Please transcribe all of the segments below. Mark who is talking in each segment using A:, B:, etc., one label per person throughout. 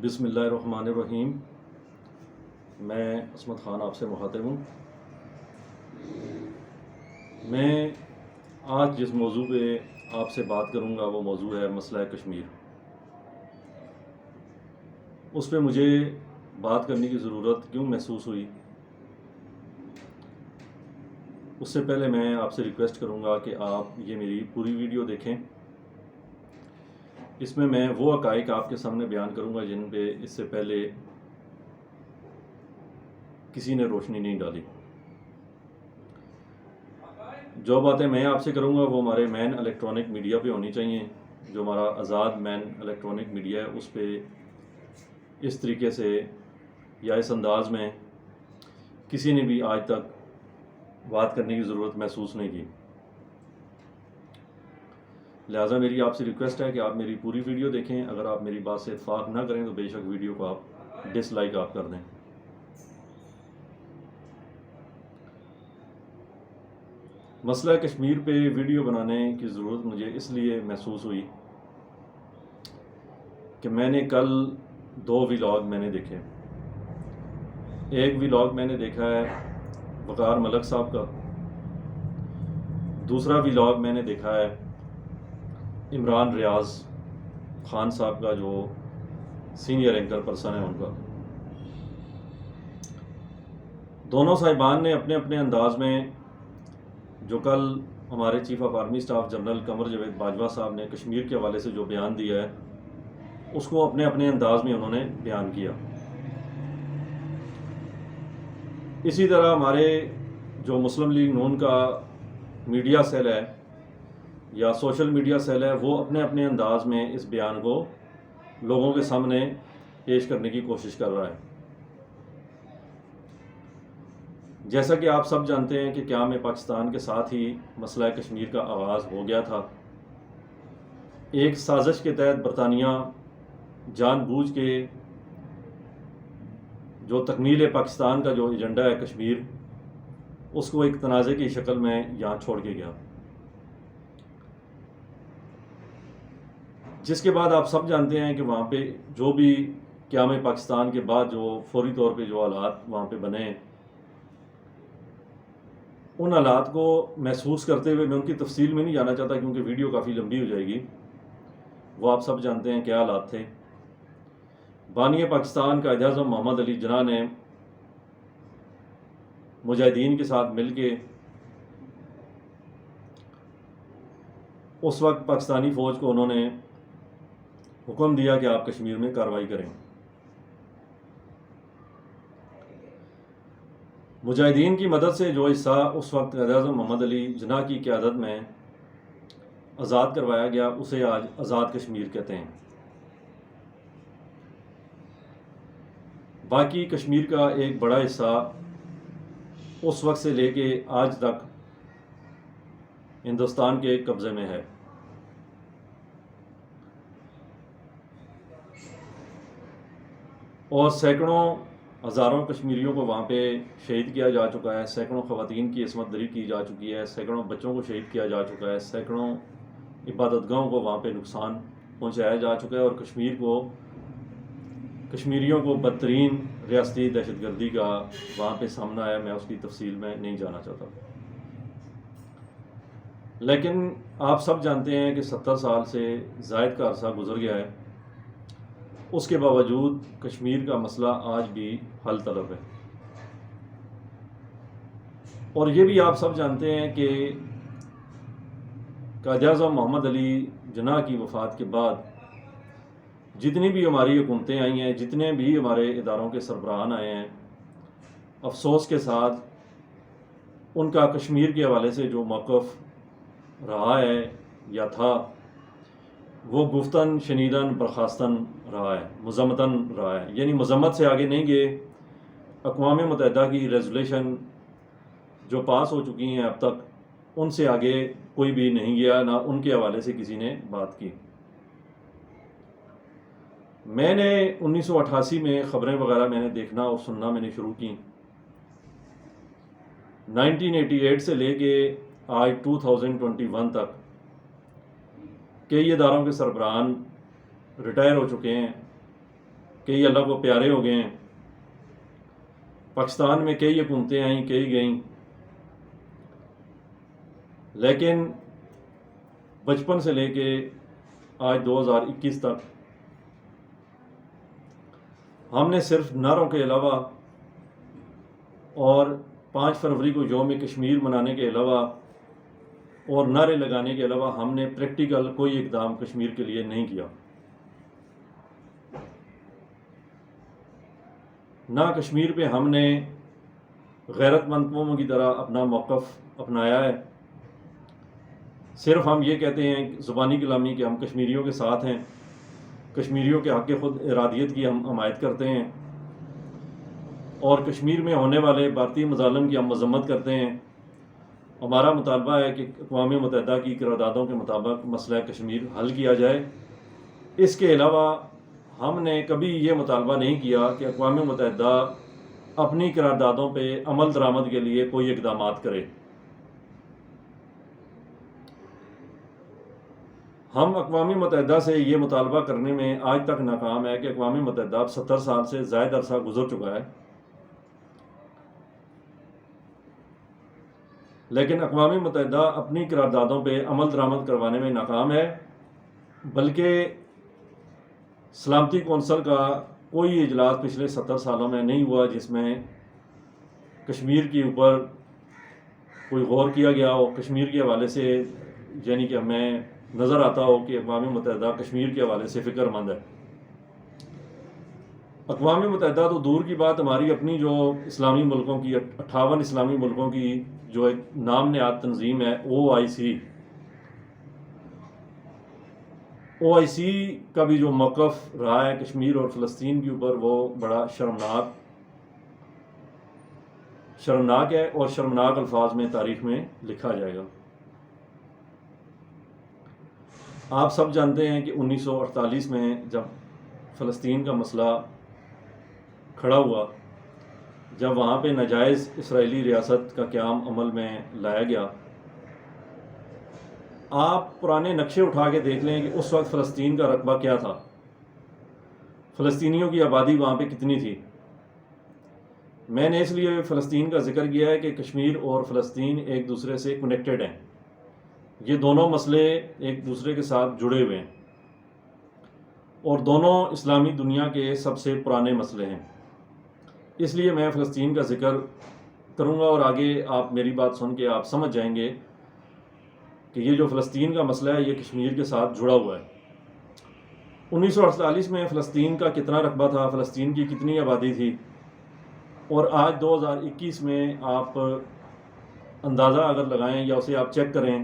A: بسم اللہ الرحمن الرحیم۔ میں عصمت خان آپ سے مخاطب ہوں۔ میں آج جس موضوع پہ آپ سے بات کروں گا وہ موضوع ہے مسئلہ کشمیر۔ اس پہ مجھے بات کرنے کی ضرورت کیوں محسوس ہوئی؟ اس سے پہلے میں آپ سے ریکویسٹ کروں گا کہ آپ یہ میری پوری ویڈیو دیکھیں۔ اس میں وہ حقائق آپ کے سامنے بیان کروں گا جن پہ اس سے پہلے کسی نے روشنی نہیں ڈالی۔ جو باتیں میں آپ سے کروں گا وہ ہمارے مین الیکٹرانک میڈیا پہ ہونی چاہیے، جو ہمارا آزاد مین الیکٹرانک میڈیا ہے، اس پہ اس طریقے سے یا اس انداز میں کسی نے بھی آج تک بات کرنے کی ضرورت محسوس نہیں کی۔ لہٰذا میری آپ سے ریکویسٹ ہے کہ آپ میری پوری ویڈیو دیکھیں۔ اگر آپ میری بات سے اتفاق نہ کریں تو بے شک ویڈیو کو آپ ڈس لائک آپ کر دیں۔ مسئلہ کشمیر پہ ویڈیو بنانے کی ضرورت مجھے اس لیے محسوس ہوئی کہ میں نے کل 2 ولاگ میں نے دیکھے۔ ایک ولاگ میں نے دیکھا ہے وقار ملک صاحب کا، دوسرا ولاگ میں نے دیکھا ہے عمران ریاض خان صاحب کا، جو سینئر اینکر پرسن ہے ان کا۔ دونوں صاحبان نے اپنے اپنے انداز میں جو کل ہمارے chief of army staff general Qamar Javed Bajwa صاحب نے کشمیر کے حوالے سے جو بیان دیا ہے اس کو اپنے اپنے انداز میں انہوں نے بیان کیا۔ اسی طرح ہمارے جو مسلم لیگ نون کا میڈیا سیل ہے یا سوشل میڈیا سیل ہے، وہ اپنے اپنے انداز میں اس بیان کو لوگوں کے سامنے پیش کرنے کی کوشش کر رہا ہے۔ جیسا کہ آپ سب جانتے ہیں کہ قیام پاکستان کے ساتھ ہی مسئلہ کشمیر کا آغاز ہو گیا تھا۔ ایک سازش کے تحت برطانیہ جان بوجھ کے جو تکمیل پاکستان کا جو ایجنڈا ہے کشمیر، اس کو ایک تنازع کی شکل میں یہاں چھوڑ کے گیا، جس کے بعد آپ سب جانتے ہیں کہ وہاں پہ جو بھی قیام پاکستان کے بعد جو فوری طور پہ جو حالات وہاں پہ بنے، ان حالات کو محسوس کرتے ہوئے میں ان کی تفصیل میں نہیں جانا چاہتا کیونکہ ویڈیو کافی لمبی ہو جائے گی۔ وہ آپ سب جانتے ہیں کیا حالات تھے۔ بانی پاکستان قائد اعظم محمد علی جناح نے مجاہدین کے ساتھ مل کے اس وقت پاکستانی فوج کو انہوں نے حکم دیا کہ آپ کشمیر میں کارروائی کریں۔ مجاہدین کی مدد سے جو حصہ اس وقت قائد اعظم محمد علی جناح کی قیادت میں آزاد کروایا گیا اسے آج آزاد کشمیر کہتے ہیں۔ باقی کشمیر کا ایک بڑا حصہ اس وقت سے لے کے آج تک ہندوستان کے قبضے میں ہے۔ اور سینکڑوں ہزاروں کشمیریوں کو وہاں پہ شہید کیا جا چکا ہے، سینکڑوں خواتین کی عصمت دری کی جا چکی ہے، سینکڑوں بچوں کو شہید کیا جا چکا ہے، سینکڑوں عبادت گاہوں کو وہاں پہ نقصان پہنچایا جا چکا ہے، اور کشمیریوں کو بدترین ریاستی دہشت گردی کا وہاں پہ سامنا ہے۔ میں اس کی تفصیل میں نہیں جانا چاہتا، لیکن آپ سب جانتے ہیں کہ 70 سال سے زائد کا عرصہ گزر گیا ہے، اس کے باوجود کشمیر کا مسئلہ آج بھی حل طلب ہے۔ اور یہ بھی آپ سب جانتے ہیں کہ قائد اعظم محمد علی جناح کی وفات کے بعد جتنی بھی ہماری حکومتیں آئی ہیں، جتنے بھی ہمارے اداروں کے سربراہان آئے ہیں، افسوس کے ساتھ ان کا کشمیر کے حوالے سے جو موقف رہا ہے یا تھا وہ گفتن شنیدن برخاستن رہا ہے، مذمتاً رہا ہے، یعنی مذمت سے آگے نہیں گئے۔ اقوام متحدہ کی ریزولوشن جو پاس ہو چکی ہیں اب تک، ان سے آگے کوئی بھی نہیں گیا، نہ ان کے حوالے سے کسی نے بات کی۔ میں نے 1988 میں خبریں وغیرہ میں نے دیکھنا اور سننا میں نے شروع کی۔ 1988 سے لے کے آج 2021 تک کئی اداروں کے سربراہان ریٹائر ہو چکے ہیں، کئی اللہ کو پیارے ہو گئے ہیں، پاکستان میں کئی حکومتیں آئیں، کئی گئیں، لیکن بچپن سے لے کے آج 2021 تک ہم نے صرف نعروں کے علاوہ اور 5 فروری کو یوم کشمیر منانے کے علاوہ اور نعرے لگانے کے علاوہ ہم نے پریکٹیکل کوئی اقدام کشمیر کے لیے نہیں کیا۔ نہ کشمیر پہ ہم نے غیرت مند قوموں کی طرح اپنا موقف اپنایا ہے۔ صرف ہم یہ کہتے ہیں زبانی کلامی کہ ہم کشمیریوں کے ساتھ ہیں، کشمیریوں کے حق خود ارادیت کی ہم حمایت کرتے ہیں، اور کشمیر میں ہونے والے بھارتی مظالم کی ہم مذمت کرتے ہیں۔ ہمارا مطالبہ ہے کہ اقوام متحدہ کی قراردادوں کے مطابق مسئلہ کشمیر حل کیا جائے۔ اس کے علاوہ ہم نے کبھی یہ مطالبہ نہیں کیا کہ اقوام متحدہ اپنی قراردادوں پہ عمل درآمد کے لیے کوئی اقدامات کرے۔ ہم اقوام متحدہ سے یہ مطالبہ کرنے میں آج تک ناکام ہے کہ اقوام متحدہ اب 70 سال سے زائد عرصہ گزر چکا ہے، لیکن اقوام متحدہ اپنی قراردادوں پہ عمل درآمد کروانے میں ناکام ہے، بلکہ سلامتی کونسل کا کوئی اجلاس پچھلے 70 سالوں میں نہیں ہوا جس میں کشمیر کے اوپر کوئی غور کیا گیا ہو، کشمیر کے حوالے سے، یعنی کہ ہمیں نظر آتا ہو کہ اقوام متحدہ کشمیر کے حوالے سے فکر مند ہے۔ اقوام متحدہ تو دور کی بات، ہماری اپنی جو اسلامی ملکوں کی 58 اسلامی ملکوں کی جو ایک نام نہاد تنظیم ہے OIC کا بھی جو موقف رہا ہے کشمیر اور فلسطین کے اوپر، وہ بڑا شرمناک ہے اور شرمناک الفاظ میں تاریخ میں لکھا جائے گا۔ آپ سب جانتے ہیں کہ 1948 میں جب فلسطین کا مسئلہ کھڑا ہوا، جب وہاں پہ ناجائز اسرائیلی ریاست کا قیام عمل میں لایا گیا، آپ پرانے نقشے اٹھا کے دیکھ لیں کہ اس وقت فلسطین کا رقبہ کیا تھا، فلسطینیوں کی آبادی وہاں پہ کتنی تھی۔ میں نے اس لیے فلسطین کا ذکر کیا ہے کہ کشمیر اور فلسطین ایک دوسرے سے کنیکٹڈ ہیں، یہ دونوں مسئلے ایک دوسرے کے ساتھ جڑے ہوئے ہیں، اور دونوں اسلامی دنیا کے سب سے پرانے مسئلے ہیں۔ اس لیے میں فلسطین کا ذکر کروں گا، اور آگے آپ میری بات سن کے آپ سمجھ جائیں گے کہ یہ جو فلسطین کا مسئلہ ہے یہ کشمیر کے ساتھ جڑا ہوا ہے۔ 1948 میں فلسطین کا کتنا رقبہ تھا، فلسطین کی کتنی آبادی تھی، اور آج 2021 میں آپ اندازہ اگر لگائیں یا اسے آپ چیک کریں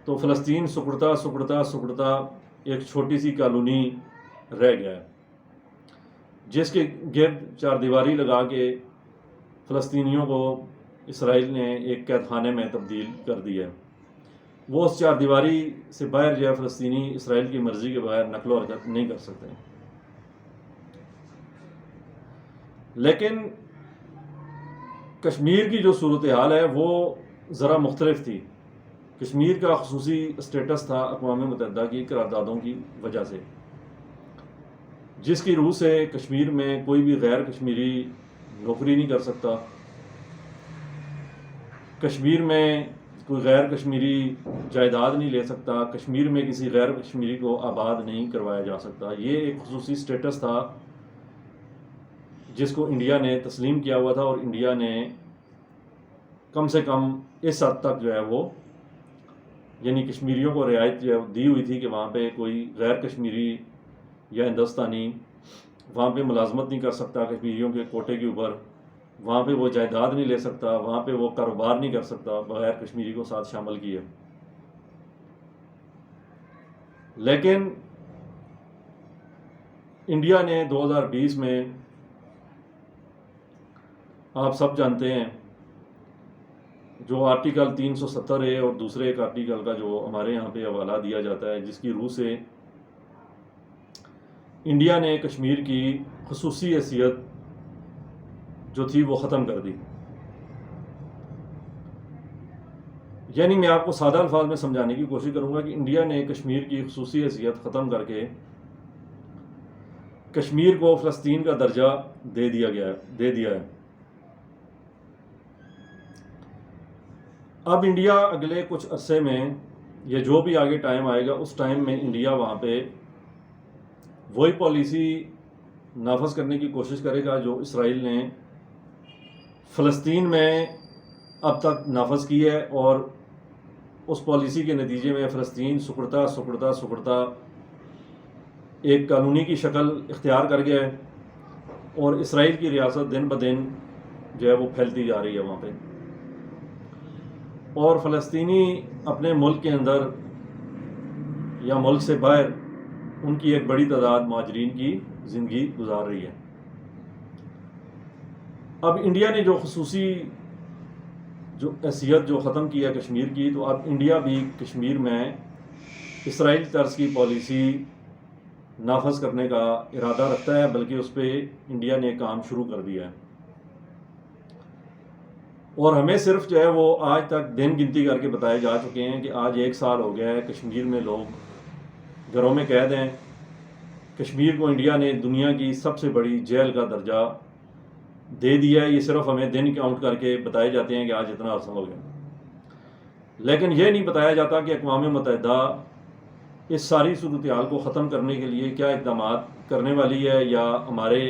A: تو فلسطین سکڑتا ایک چھوٹی سی کالونی رہ گیا ہے، جس کے گرد 4 دیواری لگا کے فلسطینیوں کو اسرائیل نے ایک قید خانے میں تبدیل کر دیا ہے۔ وہ اس 4 دیواری سے باہر جو ہے فلسطینی اسرائیل کی مرضی کے بغیر نقل و حرکت نہیں کر سکتے۔ لیکن کشمیر کی جو صورتحال ہے وہ ذرا مختلف تھی۔ کشمیر کا خصوصی اسٹیٹس تھا اقوام متحدہ کی قراردادوں کی وجہ سے، جس کی روح سے کشمیر میں کوئی بھی غیر کشمیری نوکری نہیں کر سکتا، کشمیر میں کوئی غیر کشمیری جائیداد نہیں لے سکتا، کشمیر میں کسی غیر کشمیری کو آباد نہیں کروایا جا سکتا۔ یہ ایک خصوصی اسٹیٹس تھا جس کو انڈیا نے تسلیم کیا ہوا تھا، اور انڈیا نے کم سے کم اس حد تک جو ہے وہ، یعنی کشمیریوں کو رعایت جو ہے دی ہوئی تھی کہ وہاں پہ کوئی غیر کشمیری یا ہندوستانی وہاں پہ ملازمت نہیں کر سکتا کشمیریوں کے کوٹے کے اوپر، وہاں پہ وہ جائیداد نہیں لے سکتا، وہاں پہ وہ کاروبار نہیں کر سکتا بغیر کشمیری کو ساتھ شامل کیے۔ لیکن انڈیا نے 2020 میں، آپ سب جانتے ہیں، جو آرٹیکل 370 ہے اور دوسرے ایک آرٹیکل کا جو ہمارے یہاں پہ حوالہ دیا جاتا ہے، جس کی روح سے انڈیا نے کشمیر کی خصوصی حیثیت جو تھی وہ ختم کر دی۔ یعنی میں آپ کو سادہ الفاظ میں سمجھانے کی کوشش کروں گا کہ انڈیا نے کشمیر کی خصوصی حیثیت ختم کر کے کشمیر کو فلسطین کا درجہ دے دیا ہے۔ اب انڈیا اگلے کچھ عرصے میں یا جو بھی آگے ٹائم آئے گا اس ٹائم میں انڈیا وہاں پہ وہی پالیسی نافذ کرنے کی کوشش کرے گا جو اسرائیل نے فلسطین میں اب تک نافذ کی ہے، اور اس پالیسی کے نتیجے میں فلسطین سکڑتا ایک قانونی کی شکل اختیار کر گیا ہے، اور اسرائیل کی ریاست دن بدن جو ہے وہ پھیلتی جا رہی ہے وہاں پہ، اور فلسطینی اپنے ملک کے اندر یا ملک سے باہر ان کی ایک بڑی تعداد مہاجرین کی زندگی گزار رہی ہے۔ اب انڈیا نے جو خصوصی جو حیثیت جو ختم کی ہے کشمیر کی، تو اب انڈیا بھی کشمیر میں اسرائیل طرز کی پالیسی نافذ کرنے کا ارادہ رکھتا ہے، بلکہ اس پہ انڈیا نے کام شروع کر دیا ہے، اور ہمیں صرف جو ہے وہ آج تک دن گنتی کر کے بتائے جا چکے ہیں کہ آج 1 سال ہو گیا ہے کشمیر میں لوگ گھروں میں قید ہیں۔ کشمیر کو انڈیا نے دنیا کی سب سے بڑی جیل کا درجہ دے دیا ہے۔ یہ صرف ہمیں دن کاؤنٹ کر کے بتائے جاتے ہیں کہ آج اتنا عرصہ ہو گیا، لیکن یہ نہیں بتایا جاتا کہ اقوام متحدہ اس ساری صورتحال کو ختم کرنے کے لیے کیا اقدامات کرنے والی ہے، یا ہمارے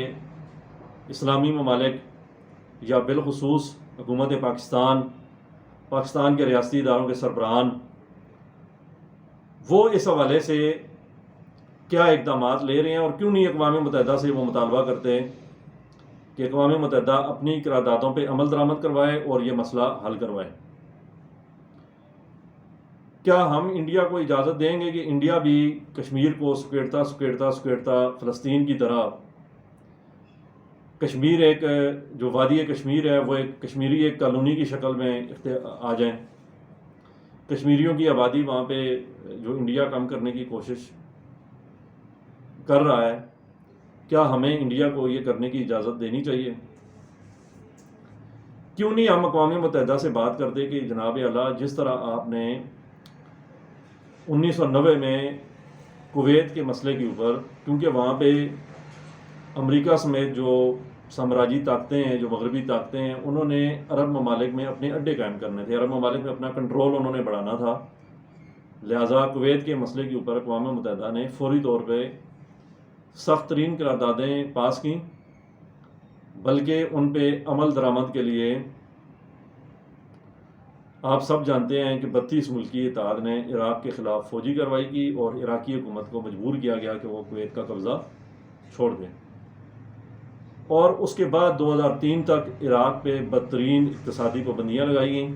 A: اسلامی ممالک یا بالخصوص حکومت پاکستان کے ریاستی اداروں کے سربراہان وہ اس حوالے سے کیا اقدامات لے رہے ہیں، اور کیوں نہیں اقوام متحدہ سے وہ مطالبہ کرتے ہیں کہ اقوام متحدہ اپنی قراردادوں پہ عمل درآمد کروائے اور یہ مسئلہ حل کروائے۔ کیا ہم انڈیا کو اجازت دیں گے کہ انڈیا بھی کشمیر کو سکیڑتا فلسطین کی طرح کشمیر ایک جو وادی کشمیر ہے وہ ایک کشمیری ایک کالونی کی شکل میں آ جائیں؟ کشمیریوں کی آبادی وہاں پہ جو انڈیا کم کرنے کی کوشش کر رہا ہے، کیا ہمیں انڈیا کو یہ کرنے کی اجازت دینی چاہیے؟ کیوں نہیں ہم اقوام متحدہ سے بات کرتے کہ جناب اعلیٰ، جس طرح آپ نے 1990 میں کویت کے مسئلے کے اوپر، کیونکہ وہاں پہ امریکہ سمیت جو سامراجی طاقتیں ہیں، جو مغربی طاقتیں ہیں، انہوں نے عرب ممالک میں اپنے اڈے قائم کرنے تھے، عرب ممالک میں اپنا کنٹرول انہوں نے بڑھانا تھا، لہٰذا کویت کے مسئلے کے اوپر اقوام متحدہ نے فوری طور پہ سخت ترین قراردادیں پاس کیں، بلکہ ان پہ عمل درآمد کے لیے آپ سب جانتے ہیں کہ 32 ملکی اتحاد نے عراق کے خلاف فوجی کارروائی کی، اور عراقی حکومت کو مجبور کیا گیا کہ وہ کویت کا قبضہ چھوڑ دیں، اور اس کے بعد 2003 تک عراق پہ بدترین اقتصادی پابندیاں لگائی گئیں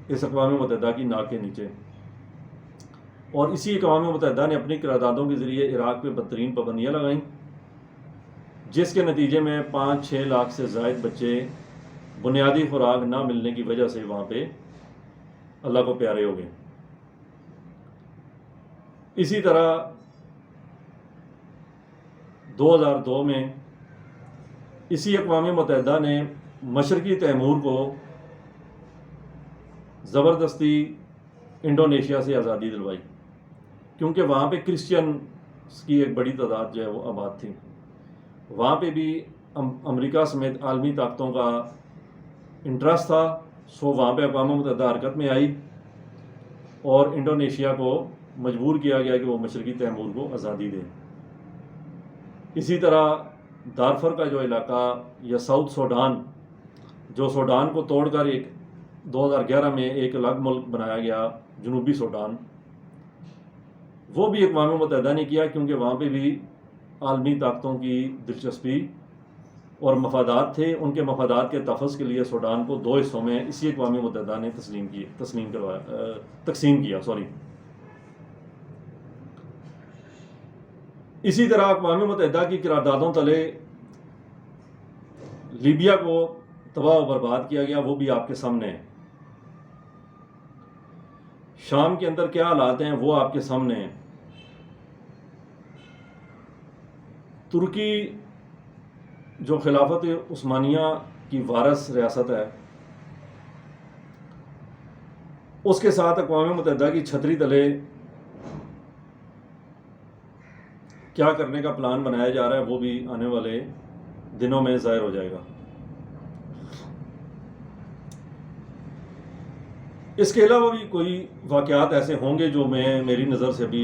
A: اس اقوام متحدہ کی ناک کے نیچے، اور اسی اقوام متحدہ نے اپنی قراردادوں کے ذریعے عراق پہ بدترین پابندیاں لگائیں، جس کے نتیجے میں 5-6 لاکھ سے زائد بچے بنیادی خوراک نہ ملنے کی وجہ سے وہاں پہ اللہ کو پیارے ہو گئے۔ اسی طرح 2002 میں اسی اقوام متحدہ نے مشرقی تیمور کو زبردستی انڈونیشیا سے آزادی دلوائی، کیونکہ وہاں پہ کرسچن کی ایک بڑی تعداد جو ہے وہ آباد تھی۔ وہاں پہ بھی امریکہ سمیت عالمی طاقتوں کا انٹرسٹ تھا، سو وہاں پہ اقوام متحدہ حرکت میں آئی، اور انڈونیشیا کو مجبور کیا گیا کہ وہ مشرقی تیمور کو آزادی دے۔ اسی طرح دارفر کا جو علاقہ یا ساؤتھ سوڈان، جو سوڈان کو توڑ کر 2011 میں ایک الگ ملک بنایا گیا جنوبی سوڈان، وہ بھی اقوام متحدہ نے کیا، کیونکہ وہاں پہ بھی عالمی طاقتوں کی دلچسپی اور مفادات تھے۔ ان کے مفادات کے تحفظ کے لیے سوڈان کو 2 حصوں میں اسی اقوام متحدہ نے تقسیم کیا۔ اسی طرح اقوام متحدہ کی قراردادوں تلے لیبیا کو تباہ و برباد کیا گیا، وہ بھی آپ کے سامنے ہے۔ شام کے اندر کیا حالات ہیں وہ آپ کے سامنے ہیں۔ ترکی جو خلافت عثمانیہ کی وارث ریاست ہے، اس کے ساتھ اقوام متحدہ کی چھتری تلے کیا کرنے کا پلان بنایا جا رہا ہے وہ بھی آنے والے دنوں میں ظاہر ہو جائے گا۔ اس کے علاوہ بھی کوئی واقعات ایسے ہوں گے جو میری نظر سے بھی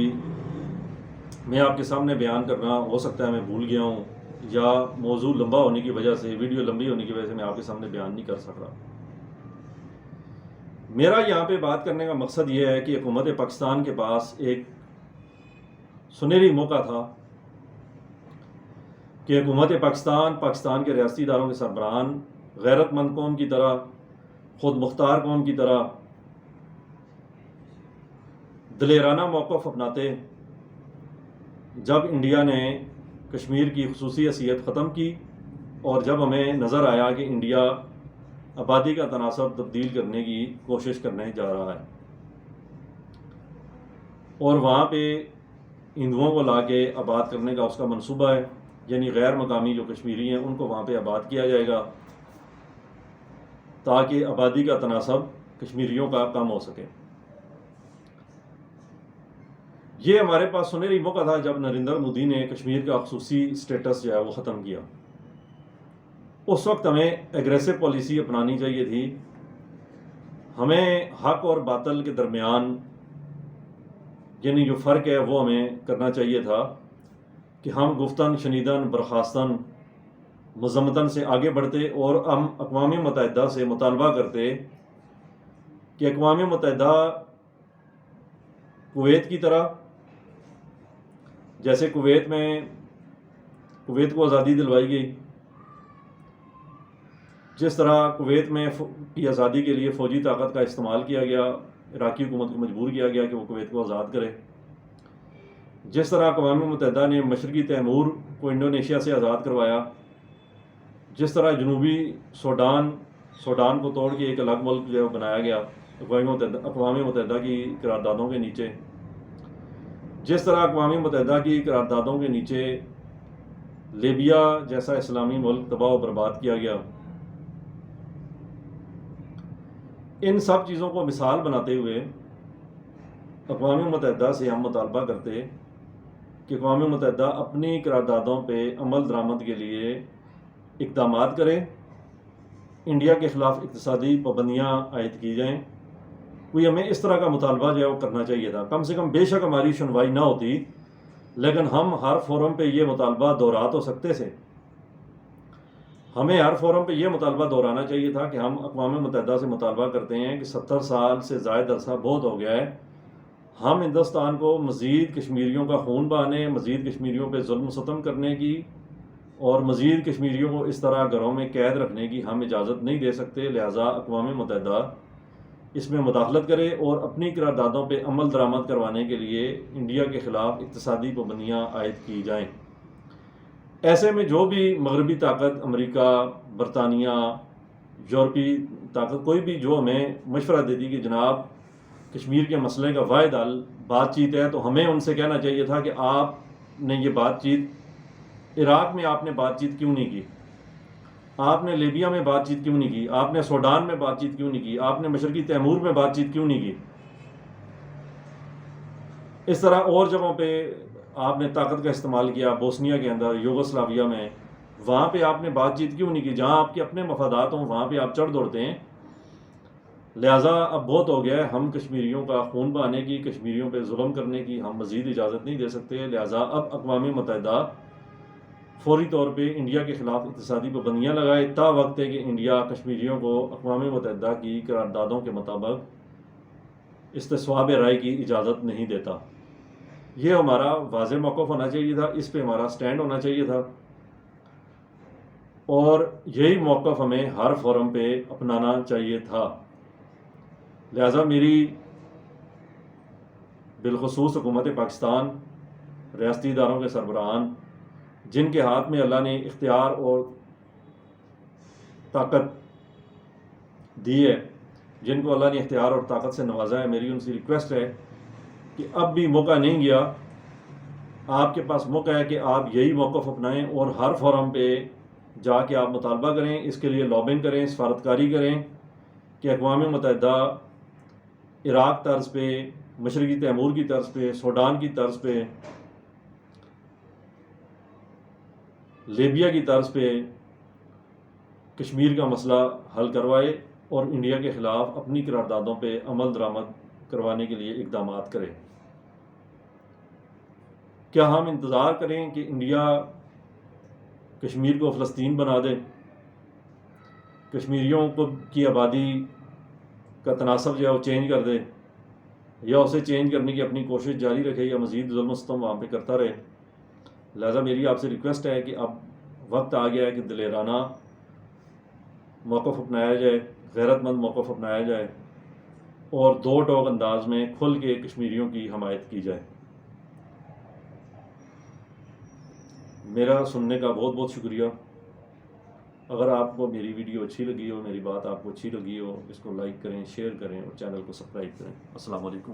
A: میں آپ کے سامنے بیان کرنا ہو سکتا ہے میں بھول گیا ہوں، یا موضوع لمبا ہونے کی وجہ سے، ویڈیو لمبی ہونے کی وجہ سے میں آپ کے سامنے بیان نہیں کر سک رہا۔ میرا یہاں پہ بات کرنے کا مقصد یہ ہے کہ حکومت پاکستان کے پاس ایک سنہری موقع تھا کہ حکومت پاکستان کے ریاستی اداروں کے سربراہان غیرت مند قوم کی طرح، خود مختار قوم کی طرح دلیرانہ موقف اپناتے جب انڈیا نے کشمیر کی خصوصی حیثیت ختم کی، اور جب ہمیں نظر آیا کہ انڈیا آبادی کا تناسب تبدیل کرنے کی کوشش کرنے جا رہا ہے، اور وہاں پہ ہندوؤں کو لا کے آباد کرنے کا اس کا منصوبہ ہے، یعنی غیر مقامی جو کشمیری ہیں ان کو وہاں پہ آباد کیا جائے گا تاکہ آبادی کا تناسب کشمیریوں کا کم ہو سکے۔ یہ ہمارے پاس سنہری موقع تھا جب نریندر مودی نے کشمیر کا خصوصی اسٹیٹس جو ہے وہ ختم کیا۔ اس وقت ہمیں ایگریسو پالیسی اپنانی چاہیے تھی، ہمیں حق اور باطل کے درمیان یعنی جو فرق ہے وہ ہمیں کرنا چاہیے تھا کہ ہم گفتن شنیدن برخاستن مذمتن سے آگے بڑھتے اور ہم اقوام متحدہ سے مطالبہ کرتے کہ اقوام متحدہ کویت کی طرح، جیسے کویت کو آزادی دلوائی گئی، جس طرح کویت میں کی آزادی کے لیے فوجی طاقت کا استعمال کیا گیا، عراقی حکومت کو مجبور کیا گیا کہ وہ کویت کو آزاد کرے، جس طرح اقوام متحدہ نے مشرقی تیمور کو انڈونیشیا سے آزاد کروایا، جس طرح جنوبی سوڈان کو توڑ کے ایک الگ ملک جو ہے بنایا گیا اقوام متحدہ کی قراردادوں کے نیچے، جس طرح اقوام متحدہ کی قراردادوں کے نیچے لیبیا جیسا اسلامی ملک تباہ و برباد کیا گیا۔ ان سب چیزوں کو مثال بناتے ہوئے اقوام متحدہ سے ہم مطالبہ کرتے کہ اقوام متحدہ اپنی قراردادوں پہ عمل درآمد کے لیے اقدامات کرے، انڈیا کے خلاف اقتصادی پابندیاں عائد کی جائیں۔ کوئی ہمیں اس طرح کا مطالبہ جو ہے وہ کرنا چاہیے تھا، کم سے کم بے شک ہماری سنوائی نہ ہوتی، لیکن ہم ہر فورم پہ یہ مطالبہ دہرا تو سکتے تھے۔ ہمیں ہر فورم پہ یہ مطالبہ دہرانا چاہیے تھا کہ ہم اقوام متحدہ سے مطالبہ کرتے ہیں کہ 70 سال سے زائد عرصہ بہت ہو گیا ہے، ہم ہندوستان کو مزید کشمیریوں کا خون بہانے، مزید کشمیریوں پہ ظلم و ستم کرنے کی اور مزید کشمیریوں کو اس طرح گھروں میں قید رکھنے کی ہم اجازت نہیں دے سکتے، لہٰذا اقوام متحدہ اس میں مداخلت کرے اور اپنی قراردادوں پہ عمل درآمد کروانے کے لیے انڈیا کے خلاف اقتصادی پابندیاں عائد کی جائیں۔ ایسے میں جو بھی مغربی طاقت، امریکہ، برطانیہ، یورپی طاقت، کوئی بھی جو ہمیں مشورہ دیتی کہ جناب کشمیر کے مسئلے کا واحد حل بات چیت ہے، تو ہمیں ان سے کہنا چاہیے تھا کہ آپ نے یہ بات چیت عراق میں آپ نے بات چیت کیوں نہیں کی، آپ نے لیبیا میں بات چیت کیوں نہیں کی، آپ نے سوڈان میں بات چیت کیوں نہیں کی، آپ نے مشرقی تیمور میں بات چیت کیوں نہیں کی، اس طرح اور جگہوں پہ آپ نے طاقت کا استعمال کیا، بوسنیا کے اندر، یوگوسلاویہ میں، وہاں پہ آپ نے بات چیت کیوں نہیں کی، جہاں آپ کے اپنے مفادات ہوں وہاں پہ آپ چڑھ دوڑتے ہیں۔ لہٰذا اب بہت ہو گیا ہے، ہم کشمیریوں کا خون بہانے کی، کشمیریوں پہ ظلم کرنے کی ہم مزید اجازت نہیں دے سکتے، لہٰذا اب اقوام متحدہ فوری طور پہ انڈیا کے خلاف اقتصادی پابندیاں لگائے تا وقت ہے کہ انڈیا کشمیریوں کو اقوام متحدہ کی قراردادوں کے مطابق استصواب رائے کی اجازت نہیں دیتا۔ یہ ہمارا واضح موقف ہونا چاہیے تھا، اس پہ ہمارا سٹینڈ ہونا چاہیے تھا، اور یہی موقف ہمیں ہر فورم پہ اپنانا چاہیے تھا۔ لہٰذا میری بالخصوص حکومت پاکستان، ریاستی اداروں کے سربراہان جن کے ہاتھ میں اللہ نے اختیار اور طاقت دی ہے، جن کو اللہ نے اختیار اور طاقت سے نوازا ہے، میری ان سے ریکویسٹ ہے کہ اب بھی موقع نہیں گیا، آپ کے پاس موقع ہے کہ آپ یہی موقف اپنائیں اور ہر فورم پہ جا کے آپ مطالبہ کریں، اس کے لیے لابنگ کریں، سفارتکاری کریں کہ اقوام متحدہ عراق طرز پہ، مشرقی تیمور کی طرز پہ، سوڈان کی طرز پہ لیبیا کی طرز پہ کشمیر کا مسئلہ حل کروائے اور انڈیا کے خلاف اپنی قراردادوں پہ عمل درآمد کروانے کے لیے اقدامات کرے۔ کیا ہم انتظار کریں کہ انڈیا کشمیر کو فلسطین بنا دے، کشمیریوں کی آبادی کا تناسب جو ہے وہ چینج کر دے، یا اسے چینج کرنے کی اپنی کوشش جاری رکھے، یا مزید ظلم و ستم وہاں پہ کرتا رہے؟ لہٰذا میری آپ سے ریکویسٹ ہے کہ اب وقت آ گیا ہے کہ دلیرانہ موقف اپنایا جائے، غیرت مند موقف اپنایا جائے اور دو ٹوک انداز میں کھل کے کشمیریوں کی حمایت کی جائے۔ میرا سننے کا بہت بہت شکریہ۔ اگر آپ کو میری ویڈیو اچھی لگی ہو، میری بات آپ کو اچھی لگی ہو، اس کو لائک کریں، شیئر کریں اور چینل کو سبسکرائب کریں۔ السلام علیکم۔